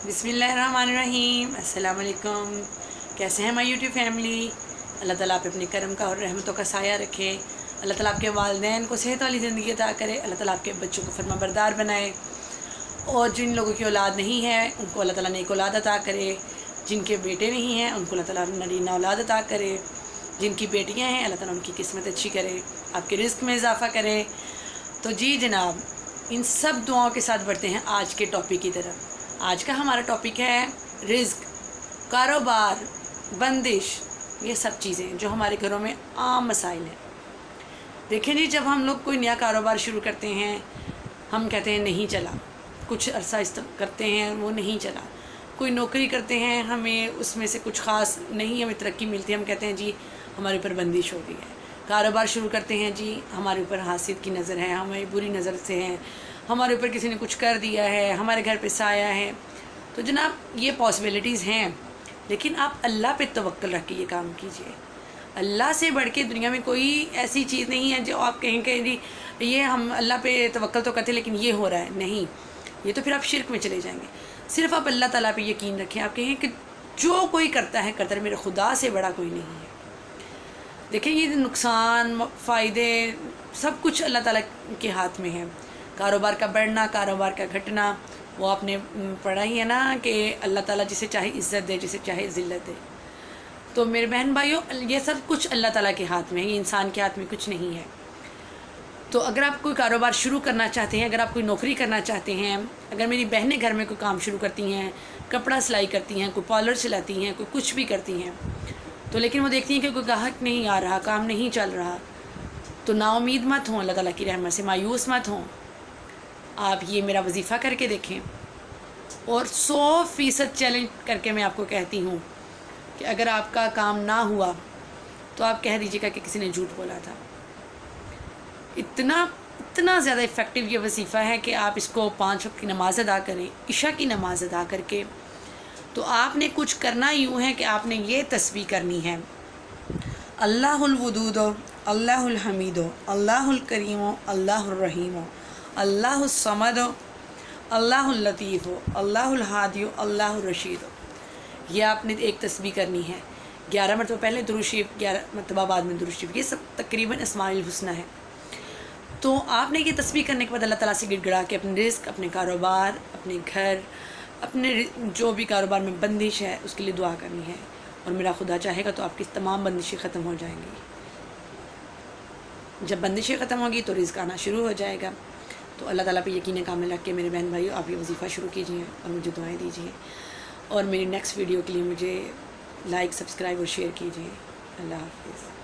بسم اللہ الرحمن الرحیم۔ السلام علیکم، کیسے ہیں ہماری یوٹیوب فیملی؟ اللہ تعالیٰ آپ اپنے کرم کا اور رحمتوں کا سایہ رکھے۔ اللہ تعالیٰ آپ کے والدین کو صحت والی زندگی عطا کرے۔ اللہ تعالیٰ آپ کے بچوں کو فرما بردار بنائے، اور جن لوگوں کی اولاد نہیں ہے ان کو اللہ تعالیٰ نیک اولاد عطا کرے۔ جن کے بیٹے نہیں ہیں ان کو اللہ تعالیٰ نرینہ اولاد عطا کرے۔ جن کی بیٹیاں ہیں اللہ تعالیٰ ان کی قسمت اچھی کرے، آپ کے رزق میں اضافہ کرے۔ تو جی جناب، ان سب دعاؤں کے ساتھ بڑھتے ہیں آج کے ٹاپک کی طرف۔ آج کا ہمارا ٹاپک ہے رزق، کاروبار، بندش، یہ سب چیزیں جو ہمارے گھروں میں عام مسائل ہیں۔ دیکھیں جی، جب ہم لوگ کوئی نیا کاروبار شروع کرتے ہیں ہم کہتے ہیں نہیں چلا، کچھ عرصہ کرتے ہیں وہ نہیں چلا۔ کوئی نوکری کرتے ہیں ہمیں اس میں سے کچھ خاص نہیں ہمیں ترقی ملتی، ہم کہتے ہیں جی ہمارے اوپر بندش ہو گئی ہے۔ کاروبار شروع کرتے ہیں جی ہمارے اوپر حاسد کی نظر ہے، ہمیں بری نظر سے ہیں، ہمارے اوپر کسی نے کچھ کر دیا ہے، ہمارے گھر پہ سایہ ہے۔ تو جناب یہ پاسبلٹیز ہیں، لیکن آپ اللہ پہ توکل رکھ کے یہ کام کیجئے۔ اللہ سے بڑھ کے دنیا میں کوئی ایسی چیز نہیں ہے جو آپ کہیں کہ جی یہ ہم اللہ پہ توکل تو کرتے لیکن یہ ہو رہا ہے نہیں، یہ تو پھر آپ شرک میں چلے جائیں گے۔ صرف آپ اللہ تعالیٰ پہ یقین رکھیں، آپ کہیں کہ جو کوئی کرتا ہے میرے خدا سے بڑا کوئی نہیں ہے۔ دیکھیں یہ نقصان فائدے سب کچھ اللہ تعالیٰ کے ہاتھ میں ہے۔ کاروبار کا بڑھنا، کاروبار کا گھٹنا، وہ آپ نے پڑھا ہی ہے نا کہ اللہ تعالیٰ جسے چاہے عزت دے، جسے چاہے ذلت دے۔ تو میرے بہن بھائیوں، یہ سب کچھ اللہ تعالیٰ کے ہاتھ میں ہے، یہ انسان کے ہاتھ میں کچھ نہیں ہے۔ تو اگر آپ کوئی کاروبار شروع کرنا چاہتے ہیں، اگر آپ کوئی نوکری کرنا چاہتے ہیں، اگر میری بہنیں گھر میں کوئی کام شروع کرتی ہیں، کپڑا سلائی کرتی ہیں، کوئی پارلر چلاتی ہیں، کوئی کچھ بھی کرتی ہیں، تو لیکن وہ دیکھتی ہیں کہ کوئی گاہک نہیں آ رہا، کام نہیں چل رہا، تو نا امید مت ہوں، اللہ تعالیٰ کی رحمت سے مایوس مت ہوں۔ آپ یہ میرا وظیفہ کر کے دیکھیں، اور 100% چیلنج کر کے میں آپ کو کہتی ہوں کہ اگر آپ کا کام نہ ہوا تو آپ کہہ دیجیے گا کہ کسی نے جھوٹ بولا تھا۔ اتنا زیادہ افیکٹو یہ وظیفہ ہے کہ آپ اس کو 5 وقت کی نماز ادا کریں، عشاء کی نماز ادا کر کے، تو آپ نے کچھ کرنا یوں ہے کہ آپ نے یہ تسبیح کرنی ہے: اللہ الودود، اللہ الحمید، اللہ الکریم، اللہ الرحیم، اللہ الصمد، اللہ اللطیف، اللہ الہادی، اللہ الرشید۔ یہ آپ نے ایک تسبیح کرنی ہے، 11 مرتبہ پہلے درود شریف، 11 مرتبہ بعد میں درود شریف، یہ سب تقریباً اسماء الحسنی ہے۔ تو آپ نے یہ تسبیح کرنے کے بعد اللہ تعالیٰ سے گڑ گڑا کے اپنے رزق، اپنے کاروبار، اپنے گھر، اپنے جو بھی کاروبار میں بندش ہے اس کے لیے دعا کرنی ہے، اور میرا خدا چاہے گا تو آپ کی تمام بندشیں ختم ہو جائیں گی۔ جب بندشیں ختم ہوگی تو رزق آنا شروع ہو جائے گا۔ تو اللہ تعالیٰ پہ یقین کامل رکھ کے میرے بہن بھائیو، آپ یہ وظیفہ شروع کیجیے اور مجھے دعائیں دیجیے، اور میری نیکسٹ ویڈیو کے لیے مجھے لائک، سبسکرائب اور شیئر کیجیے۔ اللہ حافظ۔